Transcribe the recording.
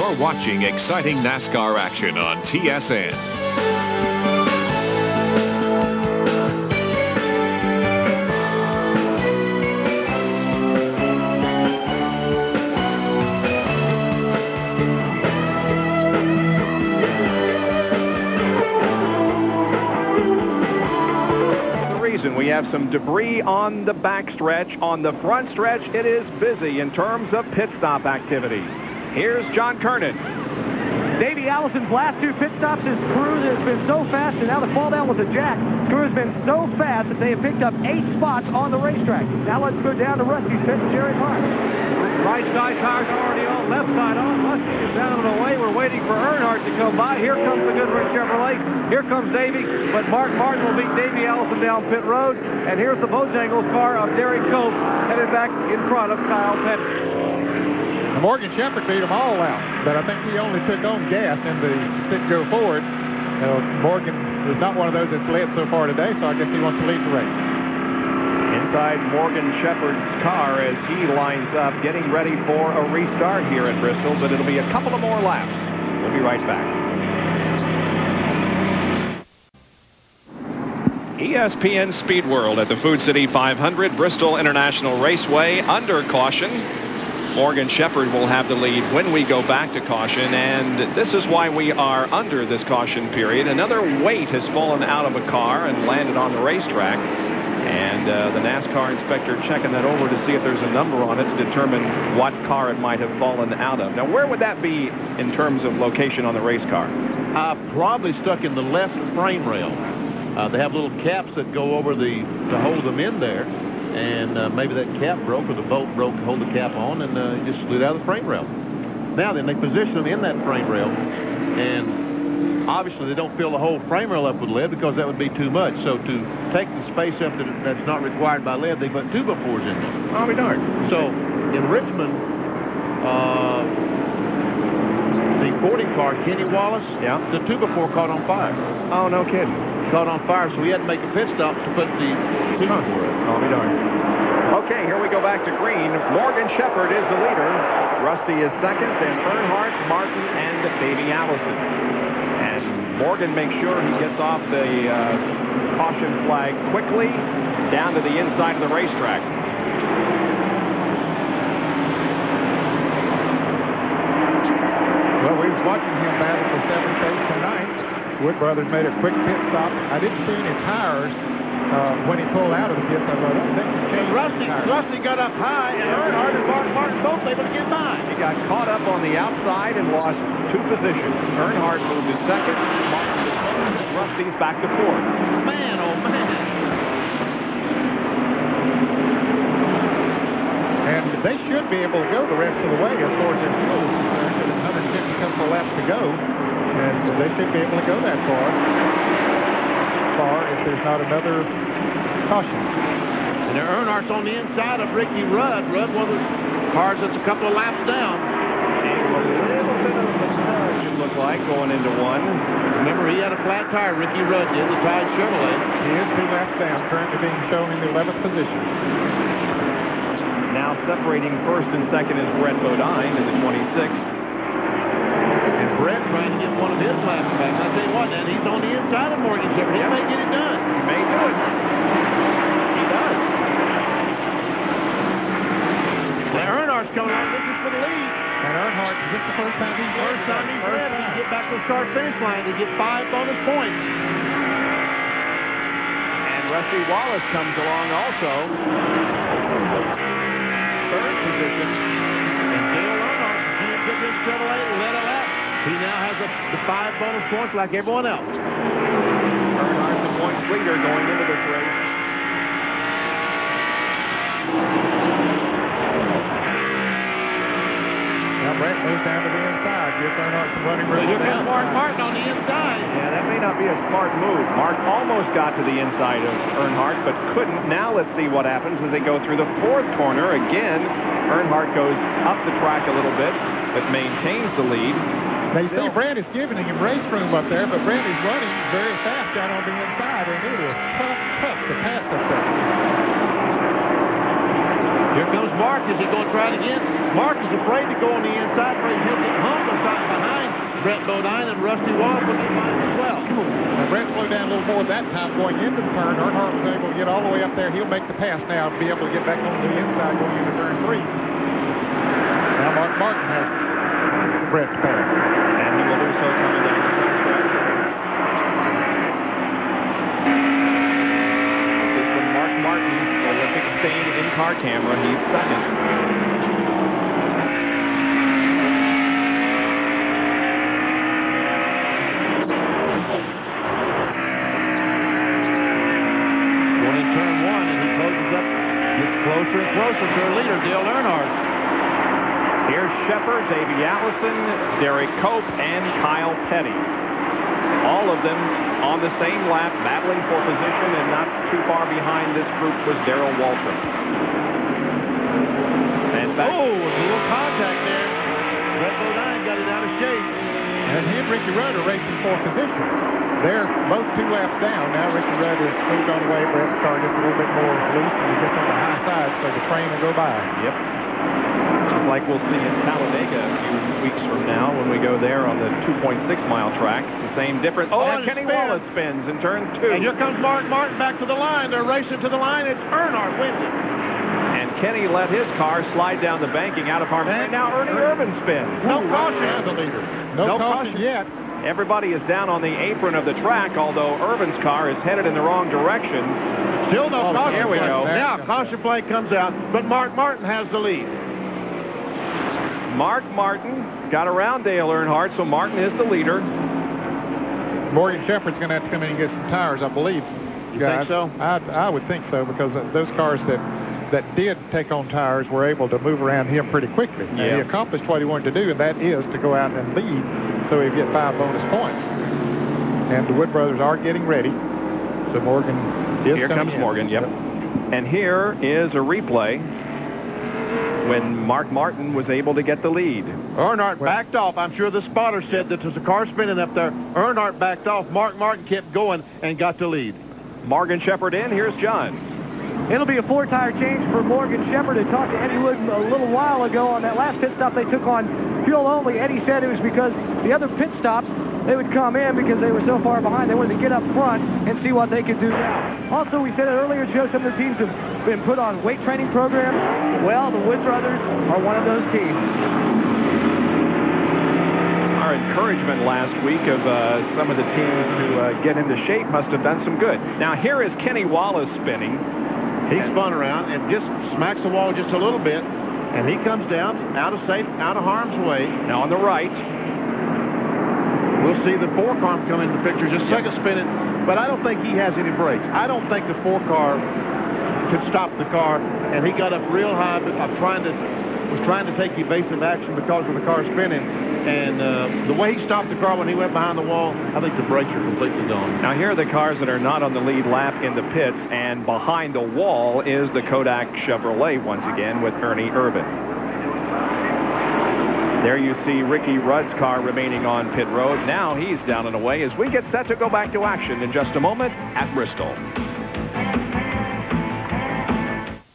You're watching exciting NASCAR action on TSN. We have some debris on the backstretch. On the front stretch, it is busy in terms of pit stop activity. Here's John Kernan. Davey Allison's last 2 pit stops, his crew has been so fast, and now the fall down with the jack. His crew has been so fast that they have picked up 8 spots on the racetrack. Now let's go down to Rusty's pit and Jerry Park. Right side tires already on, left side on. Rusty is down and away. We're waiting for Earnhardt to come by. Here comes the Goodrich Chevrolet. Here comes Davey, but Mark Martin will meet Davey Allison down pit road. And here's the Bojangles car of Derek Cope headed back in front of Kyle Petty. Morgan Shepherd beat them all out, but I think he only took on gas in the sit-go forward. Morgan is not one of those that's led so far today, so I guess he wants to lead the race. Inside Morgan Shepherd's car as he lines up, getting ready for a restart here at Bristol, but it'll be a couple of more laps. We'll be right back. ESPN Speed World at the Food City 500 Bristol International Raceway under caution. Morgan Shepherd will have the lead when we go back to caution, and this is why we are under this caution period. Another weight has fallen out of a car and landed on the racetrack, and the NASCAR inspector checking that over to see if there's a number on it to determine what car it might have fallen out of. Now, where would that be in terms of location on the race car? Probably stuck in the left frame rail. They have little caps that go over to hold them in there. And maybe that cap broke or the bolt broke to hold the cap on, and it just slid out of the frame rail. Now then, they position them in that frame rail, and obviously they don't fill the whole frame rail up with lead because that would be too much. So to take the space up that's not required by lead, they put 2x4s in there. I'll be darned. So in Richmond, the 40 car, Kenny Wallace, the 2x4 caught on fire. Oh, no kidding. Caught on fire, so we had to make a pit stop to put the 2x4 in. I'll be darned. Okay, here we go back to green. Morgan Shepherd is the leader. Rusty is second, then Earnhardt, Martin, and Davey Allison. And Morgan makes sure he gets off the caution flag quickly down to the inside of the racetrack. Well, we was watching him battle for 7th, 8th, and 9th. Wood Brothers made a quick pit stop. I didn't see any tires when he pulled out of the pits. I don't think he changed Rusty got up high, and Earnhardt and Martin both able to get by. He got caught up on the outside and lost 2 positions. Earnhardt moved to second, Martin to third, and Rusty's back to fourth. Man, oh man. And they should be able to go the rest of the way as far as their fuel is concerned. There's 150 couple of laps to go, and they should be able to go that far if there's not another caution. And Earnhardt's on the inside of Ricky Rudd. Rudd, one of the cars that's a couple of laps down. And a little bit of a surge, it looked like, going into one. Remember, he had a flat tire. Ricky Rudd did, the Tide Chevrolet. He is 2 laps down, currently being shown in the 11th position. Now separating first and second is Brett Bodine in the 26th. And Brett trying to get one of his laps back. I tell you what, man, he's on the inside of Morgan Shepherd. He may get it done. He may do it. He does. Now Earnhardt's coming out looking for the lead. And Earnhardt, is this the first time he's led? First time he's led. He get back to the start-finish line to get 5 bonus points. And Rusty Wallace comes along also. Third position. And Dale Earnhardt, Goodrich Chevrolet, led a lap. He now has the 5 bonus points like everyone else. Earnhardt, the points leader going into this race. Now Brett moves down to the inside. Gives Earnhardt some running room. Here comes Mark Martin on the inside. Yeah, that may not be a smart move. Mark almost got to the inside of Earnhardt, but couldn't. Now let's see what happens as they go through the 4th corner. Again, Earnhardt goes up the track a little bit, but maintains the lead. They see Brad is giving him race room up there, but Brad is running very fast down on the inside, and it is tough to pass up there. Here comes Martin. Mark. Is he going to try it again? Mark is afraid to go on the inside, afraid he'll get humped or something behind Brett Bodine, and Rusty Wallace will be behind as well. Now, Brett slowed down a little more that time going into the turn. Earnhardt was able to get all the way up there. He'll make the pass now to be able to get back on the inside going into turn 3. Now Mark Martin has Brett to pass. And he will do so coming down the front stretch. This is from Mark Martin's Olympic stain in-car camera. He's second. Closer and closer to our leader, Dale Earnhardt. Here's Shepard, Davey Allison, Derek Cope, and Kyle Petty. All of them on the same lap, battling for position, and not too far behind this group was Darrell Waltrip. And back. Oh, a little contact there. Brett Bodine got it out of shape. And he and Ricky Rudd are racing for position. They're both 2 laps down. Now Ricky Rudd is moved on the way. Brett's car gets a little bit more loose and he gets on the high side, so the train will go by. Yep. Just like we'll see in Talladega a few weeks from now when we go there on the 2.6-mile track. It's the same difference. Oh, and Kenny Wallace spins in turn 2. And here comes Mark Martin back to the line. They're racing to the line. It's Earnhardt wins it. And Kenny let his car slide down the banking out of harm's way. Now Ernie Irvan spins. No caution. The leader. No caution yet. Everybody is down on the apron of the track, although Irvan's car is headed in the wrong direction. Still no caution. Here we go. Now caution flag comes out, but Mark Martin has the lead. Mark Martin got around Dale Earnhardt, so Martin is the leader. Morgan Shepherd's going to have to come in and get some tires, I believe. You think so? I would think so, because those cars that did take on tires were able to move around him pretty quickly. Yeah. And he accomplished what he wanted to do, and that is to go out and lead so he'd get 5 bonus points. And the Wood brothers are getting ready. So Morgan is Here comes in. Morgan, yep. And here is a replay when Mark Martin was able to get the lead. Earnhardt backed off. I'm sure the spotter said that there's a car spinning up there. Earnhardt backed off. Mark Martin kept going and got the lead. Morgan Shepherd in. Here's John. It'll be a 4-tire change for Morgan Shepherd. I talked to Eddie Wood a little while ago on that last pit stop they took on fuel only. Eddie said it was because the other pit stops, they would come in because they were so far behind. They wanted to get up front and see what they could do now. Also, we said it earlier, Joe, some of the teams have been put on weight training programs. Well, the Wood brothers are one of those teams. Our encouragement last week of some of the teams to get into shape must have done some good. Now, here is Kenny Wallace spinning. He spun around and just smacks the wall just a little bit, and he comes down out of harm's way. Now on the right. We'll see the 4-car come into the picture just a second spinning, but I don't think he has any brakes. I don't think the 4-car could stop the car, and he got up real high, but was trying to take evasive action because of the car spinning. And the way he stopped the car when he went behind the wall, I think the brakes are completely gone. Now here are the cars that are not on the lead lap in the pits, and behind the wall is the Kodak Chevrolet once again with Ernie Irvan. There you see Ricky Rudd's car remaining on pit road. Now he's down and away as we get set to go back to action in just a moment at Bristol.